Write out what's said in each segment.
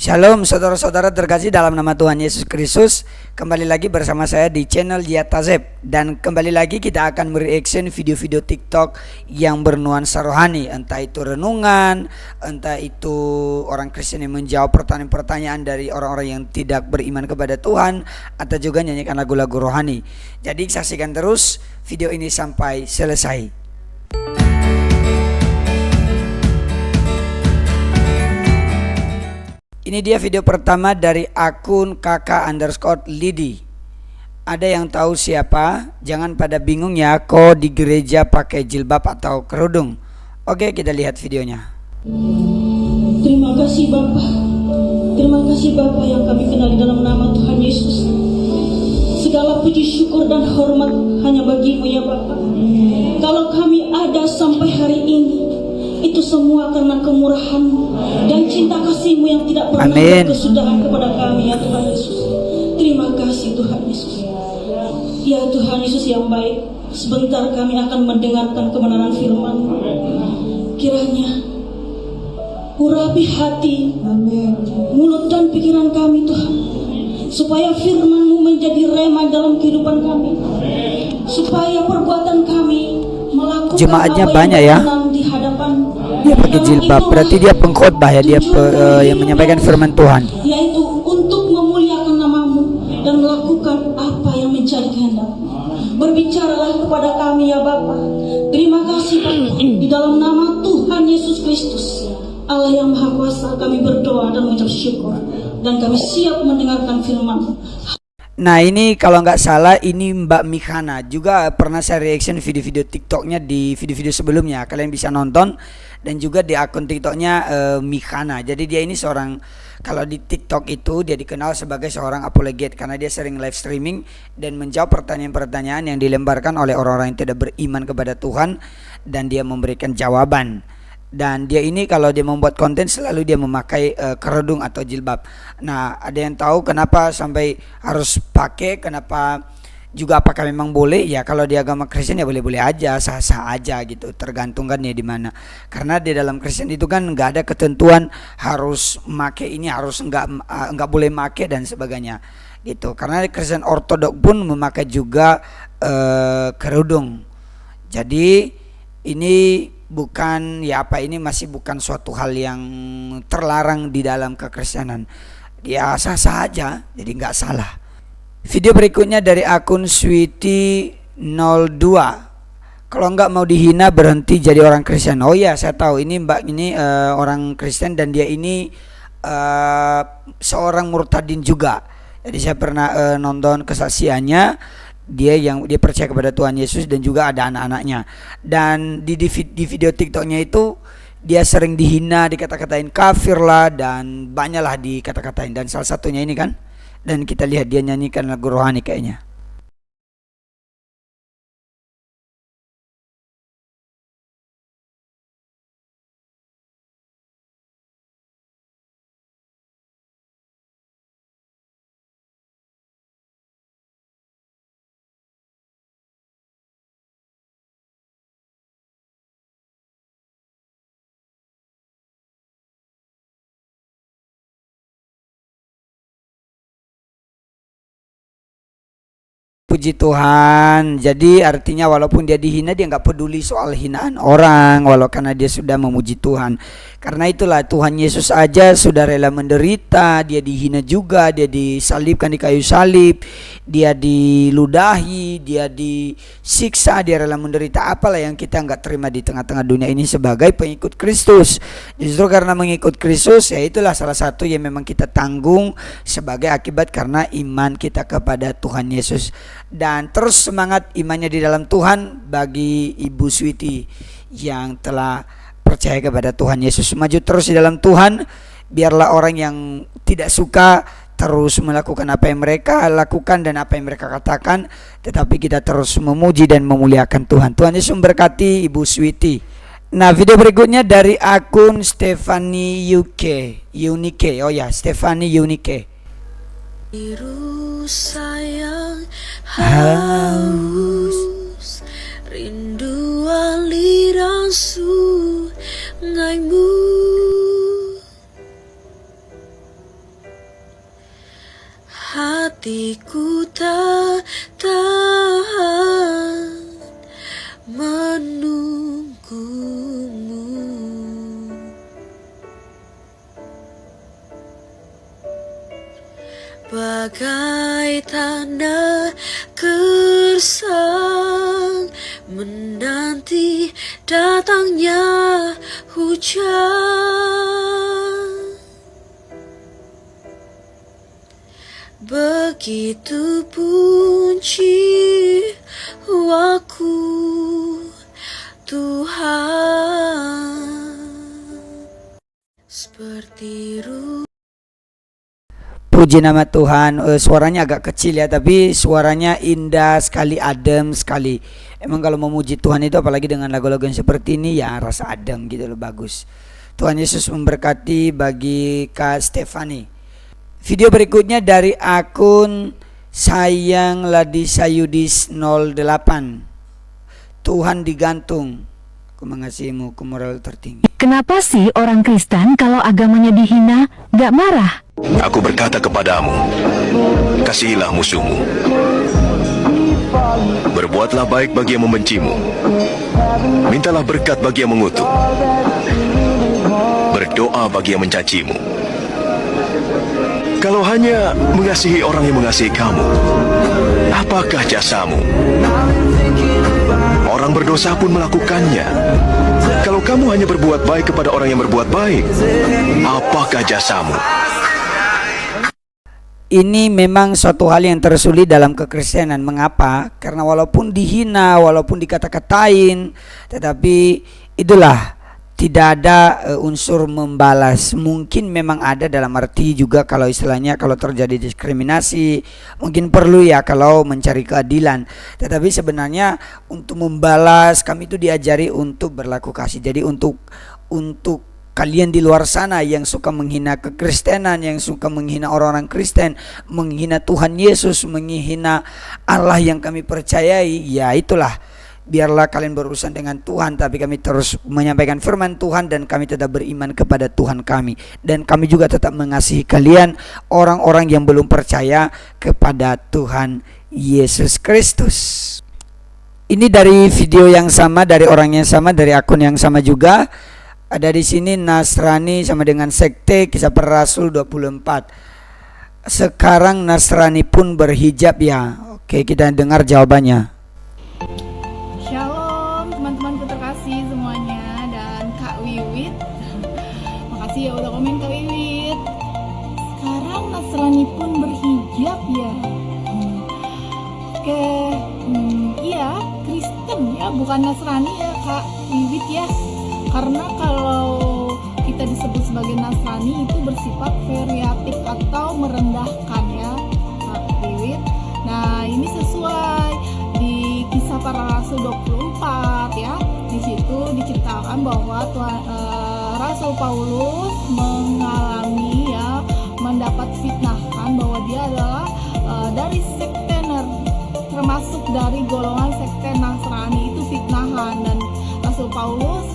Shalom saudara-saudara terkasih dalam nama Tuhan Yesus Kristus. Kembali lagi bersama saya di channel Yatazeb. Dan kembali lagi kita akan mereaction video-video TikTok yang bernuansa rohani. Entah itu renungan, entah itu orang Kristen yang menjawab pertanyaan-pertanyaan dari orang-orang yang tidak beriman kepada Tuhan, atau juga nyanyikan lagu-lagu rohani. Jadi saksikan terus video ini sampai selesai. Ini dia video pertama dari akun kakak_lidi. Ada yang tahu siapa? Jangan pada bingung ya, kok di gereja pakai jilbab atau kerudung. Oke, kita lihat videonya. Terima kasih Bapak. Terima kasih Bapak yang kami kenal dalam nama Tuhan Yesus. Segala puji syukur dan hormat hanya bagi-Mu ya Bapak. Kalau kami ada sampai hari ini, itu semua karena kemurahan-Mu dan cinta kasih-Mu yang tidak pernah berkesudahan kepada kami ya Tuhan Yesus. Terima kasih Tuhan Yesus. Ya Tuhan Yesus yang baik, sebentar kami akan mendengarkan kebenaran firman-Mu. Kiranya urapi hati, mulut dan pikiran kami Tuhan, supaya firman-Mu menjadi rema dalam kehidupan kami, supaya perbuatan kami melakukan jemaatnya apa banyak yang ya. di hadapan Dia pakai jilbab, berarti dia pengkhotbah ya, dia yang menyampaikan firman Tuhan. Yaitu untuk memuliakan nama-Mu dan melakukan apa yang menjadi kehendak-Mu. Berbicaralah kepada kami ya Bapa. Terima kasih Bapa. Di dalam nama Tuhan Yesus Kristus, Allah yang Maha Kuasa, kami berdoa dan mengucap syukur, dan kami siap mendengarkan firman-Mu. Nah ini kalau nggak salah ini Mbak Mikhana, juga pernah saya reaction video-video TikToknya di video-video sebelumnya. Kalian bisa nonton, dan juga di akun TikToknya Mikhana. Jadi dia ini seorang, kalau di TikTok itu dia dikenal sebagai seorang apologet, karena dia sering live streaming dan menjawab pertanyaan-pertanyaan yang dilemparkan oleh orang-orang yang tidak beriman kepada Tuhan, dan dia memberikan jawaban. Dan dia ini kalau dia membuat konten selalu dia memakai kerudung atau jilbab. Nah, ada yang tahu kenapa sampai harus pakai, kenapa juga, apakah memang boleh? Ya kalau di agama Kristen ya boleh-boleh aja, sah-sah aja gitu, tergantung kan ya di mana. Karena di dalam Kristen itu kan nggak ada ketentuan harus make ini, harus nggak boleh make dan sebagainya gitu. Karena Kristen Ortodok pun memakai juga kerudung. Jadi ini bukan ya apa, ini masih bukan suatu hal yang terlarang di dalam kekristenan. Dia sah-sah aja, jadi nggak salah. Video berikutnya dari akun Sweety02. Kalau nggak mau dihina berhenti jadi orang Kristen. Oh ya, saya tahu ini Mbak ini orang Kristen, dan dia ini seorang murtadin juga. Jadi saya pernah nonton kesaksiannya. Dia percaya kepada Tuhan Yesus dan juga ada anak-anaknya. Dan di video TikToknya itu dia sering dihina, dikata-katain kafir lah, dan banyaklah dikata-katain. Dan salah satunya ini kan, dan kita lihat dia nyanyikan lagu rohani kayaknya. Puji Tuhan. Jadi artinya walaupun dia dihina, dia nggak peduli soal hinaan orang, walau karena dia sudah memuji Tuhan. Karena itulah Tuhan Yesus aja sudah rela menderita. Dia dihina juga, dia disalibkan di kayu salib, dia diludahi, dia disiksa, dia rela menderita. Apalah yang kita nggak terima di tengah-tengah dunia ini sebagai pengikut Kristus. Justru karena mengikut Kristus, ya itulah salah satu yang memang kita tanggung sebagai akibat karena iman kita kepada Tuhan Yesus. Dan terus semangat imannya di dalam Tuhan bagi Ibu Sweety yang telah percaya kepada Tuhan Yesus. Maju terus di dalam Tuhan. Biarlah orang yang tidak suka terus melakukan apa yang mereka lakukan dan apa yang mereka katakan, tetapi kita terus memuji dan memuliakan Tuhan. Tuhan Yesus memberkati Ibu Sweety. Nah, video berikutnya dari akun Stephanie Unike. Oh ya, Stephanie Unike. Biru sayang haus, rindu aliran sungaimu. hatiku tak tahan menunggumu. Bagai tanda gersang menanti datangnya hujan, begitu pun jiwaku Tuhan, seperti Puji nama Tuhan. Suaranya agak kecil ya, tapi suaranya indah sekali, adem sekali. Emang kalau memuji Tuhan itu apalagi dengan lagu-lagu yang seperti ini ya rasa adem gitu loh, bagus. Tuhan Yesus memberkati bagi Kak Stefani. Video berikutnya dari akun Sayang Ladisa Yudis 08. Tuhan digantung, aku mengasihimu, ku moral tertinggi. Kenapa sih orang Kristen kalau agamanya dihina gak marah? Aku berkata kepadamu, kasihilah musuhmu. Berbuatlah baik bagi yang membencimu. Mintalah berkat bagi yang mengutuk. Berdoa bagi yang mencacimu. Kalau hanya mengasihi orang yang mengasihi kamu, apakah jasamu? Orang berdosa pun melakukannya. Kalau kamu hanya berbuat baik kepada orang yang berbuat baik, apakah jasamu? Ini memang suatu hal yang tersulit dalam kekristenan. Mengapa? Karena walaupun dihina, walaupun dikata-katain, tetapi itulah tidak ada unsur membalas. Mungkin memang ada dalam arti juga kalau istilahnya kalau terjadi diskriminasi, mungkin perlu ya kalau mencari keadilan. Tetapi sebenarnya untuk membalas kami itu diajari untuk berlaku kasih. Jadi untuk kalian di luar sana yang suka menghina kekristenan, yang suka menghina orang-orang Kristen, menghina Tuhan Yesus, menghina Allah yang kami percayai, ya itulah, biarlah kalian berurusan dengan Tuhan, tapi kami terus menyampaikan firman Tuhan dan kami tetap beriman kepada Tuhan kami. Dan kami juga tetap mengasihi kalian, orang-orang yang belum percaya kepada Tuhan Yesus Kristus. Ini dari video yang sama, dari orang yang sama, dari akun yang sama juga. Ada di sini Nasrani sama dengan sekte, Kisah Para Rasul 24. Sekarang Nasrani pun berhijab ya. Oke, kita dengar jawabannya. Shalom teman-temanku terkasih semuanya, dan Kak Wiwit. Makasih ya udah komen Kak Wiwit. Sekarang Nasrani pun berhijab ya. Oke, iya Kristen ya, bukan Nasrani ya Kak Wiwit ya. Karena kalau kita disebut sebagai Nasrani itu bersifat variatif atau merendahkan ya Kak Wiwit. Nah ini sesuai di Kisah Para Rasul 24 ya. Di situ diceritakan bahwa Rasul Paulus mengalami ya, mendapat fitnahkan bahwa dia adalah dari sekte, termasuk dari golongan sekte Nasrani, itu fitnahan. Dan Rasul Paulus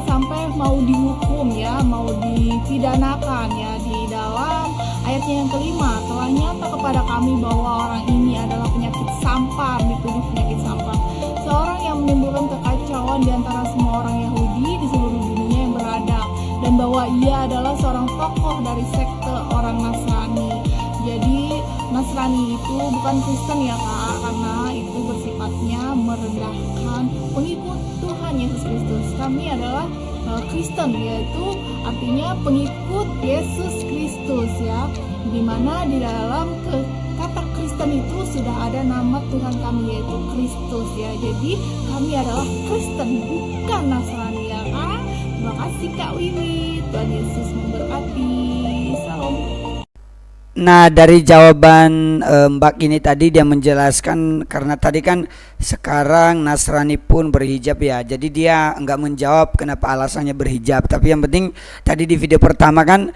sampai mau dihukum ya, mau dipidanakan ya. Di dalam ayatnya yang kelima, telah nyata kepada kami bahwa orang ini adalah penyakit sampar, dituduh penyakit sampar, seorang yang menimbulkan kekacauan di antara semua orang Yahudi di seluruh dunia yang beradab, dan bahwa ia adalah seorang tokoh dari sekte orang Nasrani. Jadi Nasrani itu bukan Kristen ya Kak, karena itu bersifatnya merendahkan pengikut Tuhan Yesus Kristus. Kami adalah Kristen, yaitu artinya pengikut Yesus Kristus ya, dimana di dalam kata Kristen itu sudah ada nama Tuhan kami yaitu Kristus ya. Jadi kami adalah Kristen, bukan Nasrani ya Kak. Terima kasih Kak Wiwi, Tuhan Yesus memberkati. Salam. Nah dari jawaban Mbak ini tadi dia menjelaskan, karena tadi kan sekarang Nasrani pun berhijab ya, jadi dia enggak menjawab kenapa alasannya berhijab. Tapi yang penting tadi di video pertama kan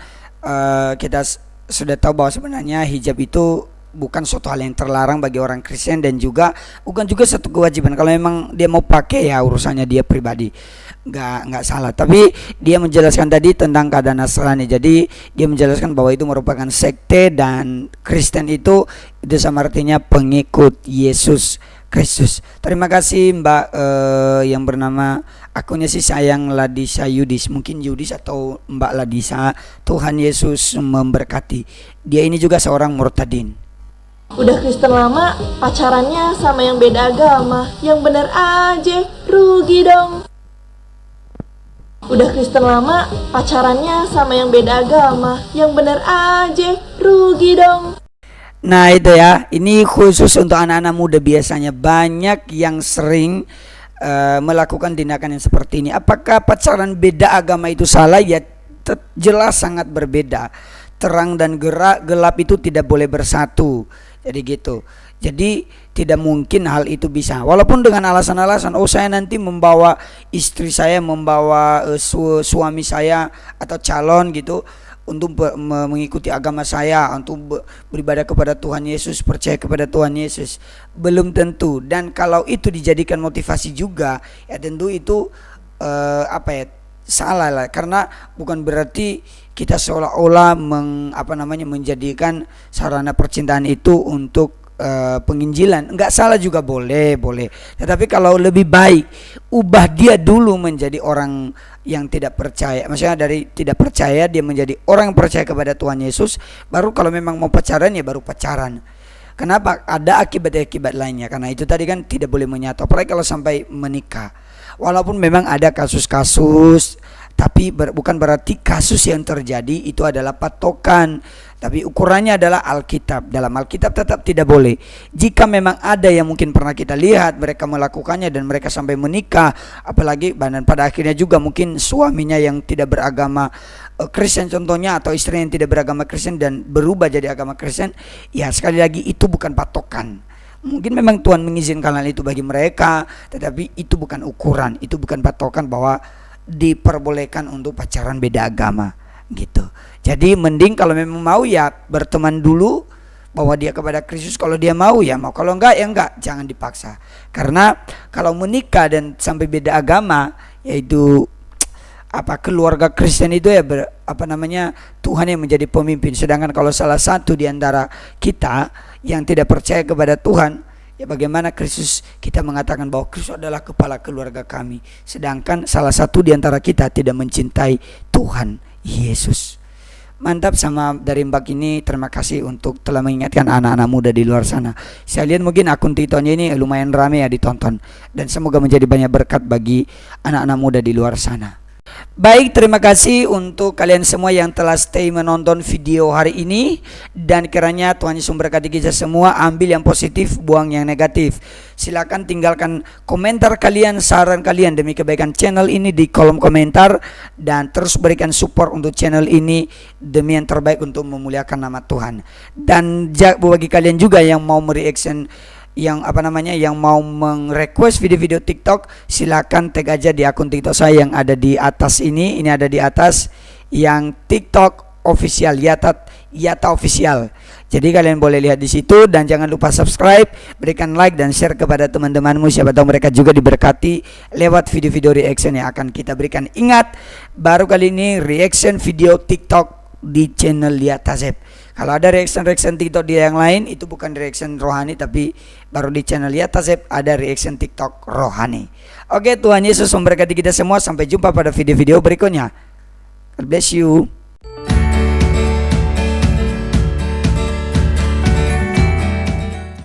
kita sudah tahu bahwa sebenarnya hijab itu bukan suatu hal yang terlarang bagi orang Kristen, dan juga bukan juga satu kewajiban. Kalau memang dia mau pakai ya urusannya dia pribadi, nggak salah. Tapi dia menjelaskan tadi tentang keadaan Nasrani. Jadi dia menjelaskan bahwa itu merupakan sekte, dan Kristen itu sama artinya pengikut Yesus Kristus. Terima kasih Mbak yang bernama akunnya sih Sayang Ladisa Yudis, mungkin Yudis atau Mbak Ladisa. Tuhan Yesus memberkati. Dia ini juga seorang murtadin. Udah Kristen lama, pacarannya sama yang beda agama. Yang bener aja, rugi dong. Udah Kristen lama, pacarannya sama yang beda agama. Yang bener aja, rugi dong. Nah itu ya, ini khusus untuk anak-anak muda. Biasanya banyak yang sering melakukan tindakan yang seperti ini. Apakah pacaran beda agama itu salah? Ya jelas sangat berbeda. Terang dan gelap itu tidak boleh bersatu. Jadi gitu. Jadi tidak mungkin hal itu bisa. Walaupun dengan alasan-alasan, oh saya nanti membawa istri saya, membawa suami saya atau calon gitu untuk mengikuti agama saya, untuk beribadah kepada Tuhan Yesus, percaya kepada Tuhan Yesus. Belum tentu. Dan kalau itu dijadikan motivasi juga, ya tentu itu salah lah. Karena bukan berarti kita seolah-olah menjadikan sarana percintaan itu untuk penginjilan. Enggak salah juga, boleh. Tetapi kalau lebih baik ubah dia dulu menjadi orang yang tidak percaya. Maksudnya dari tidak percaya dia menjadi orang yang percaya kepada Tuhan Yesus. Baru kalau memang mau pacaran ya baru pacaran. Kenapa? Ada akibat-akibat lainnya. Karena itu tadi kan tidak boleh menyatu. Apalagi kalau sampai menikah. Walaupun memang ada kasus-kasus, tapi bukan berarti kasus yang terjadi itu adalah patokan. Tapi ukurannya adalah Alkitab. Dalam Alkitab tetap tidak boleh. Jika memang ada yang mungkin pernah kita lihat mereka melakukannya dan mereka sampai menikah, apalagi dan pada akhirnya juga mungkin suaminya yang tidak beragama Kristen contohnya, atau istri yang tidak beragama Kristen dan berubah jadi agama Kristen, ya sekali lagi itu bukan patokan. Mungkin memang Tuhan mengizinkan hal itu bagi mereka, tetapi itu bukan ukuran, itu bukan patokan bahwa diperbolehkan untuk pacaran beda agama gitu. Jadi mending kalau memang mau ya berteman dulu, bawa dia kepada Kristus. Kalau dia mau ya mau, kalau enggak ya enggak, jangan dipaksa. Karena kalau menikah dan sampai beda agama, yaitu keluarga Kristen itu ya Tuhan yang menjadi pemimpin. Sedangkan kalau salah satu di antara kita yang tidak percaya kepada Tuhan, ya bagaimana Kristus, kita mengatakan bahwa Kristus adalah kepala keluarga kami, sedangkan salah satu di antara kita tidak mencintai Tuhan Yesus. Mantap sama dari Mbak ini, terima kasih untuk telah mengingatkan anak-anak muda di luar sana. Saya lihat mungkin akun TikToknya ini lumayan ramai ya ditonton, dan semoga menjadi banyak berkat bagi anak-anak muda di luar sana. Baik, terima kasih untuk kalian semua yang telah stay menonton video hari ini, dan kiranya Tuhan Yesus memberkati kita semua. Ambil yang positif, buang yang negatif. Silakan tinggalkan komentar kalian, saran kalian demi kebaikan channel ini di kolom komentar, dan terus berikan support untuk channel ini demi yang terbaik untuk memuliakan nama Tuhan. Dan bagi kalian juga yang mau mereaction, yang mau meng-request video-video TikTok, silakan tag aja di akun TikTok saya yang ada di atas ini. Ini ada di atas yang TikTok official, Yata official. Jadi kalian boleh lihat di situ, dan jangan lupa subscribe, berikan like dan share kepada teman-temanmu, siapa tahu mereka juga diberkati lewat video-video reaction yang akan kita berikan. Ingat, baru kali ini reaction video TikTok di channel Yata Zep. Kalau ada reaction TikTok dia yang lain, itu bukan reaction rohani, tapi baru di channel Yata Zep ada reaction TikTok rohani. Oke, Tuhan Yesus memberkati kita semua. Sampai jumpa pada video-video berikutnya. God bless you.